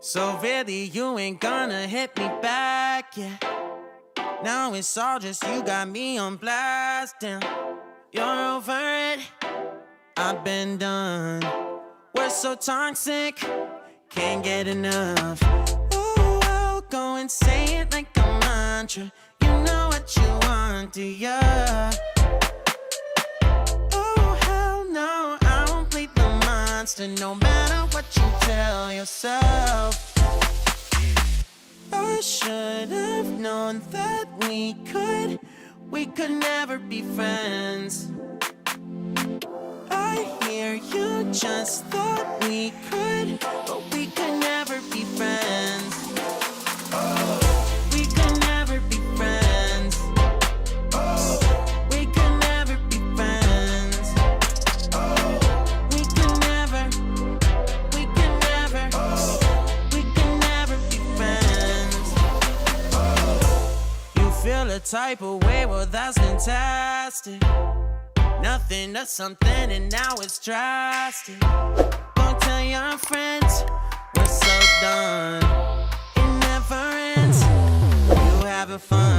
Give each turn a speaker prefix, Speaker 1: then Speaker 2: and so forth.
Speaker 1: So really, you ain't gonna hit me back, yeah. Now it's all just you got me on blast, damn. You're over it, I've been done. We're so toxic, can't get enough. Ooh, I'll go and say it like a mantra. You know what you want, do ya? Oh, hell no, I won't play the monster, no matter what you tell yourself. I should have known that we could never be friends. I hear you just thought we could, but we could never be friends. We could never be friends. We could never be friends. We could never, we could never, we could never be friends. You feel a type of way, well that's fantastic. Nothing to something and now it's drastic. Don't tell your friends we're so done. It never ends. You having fun.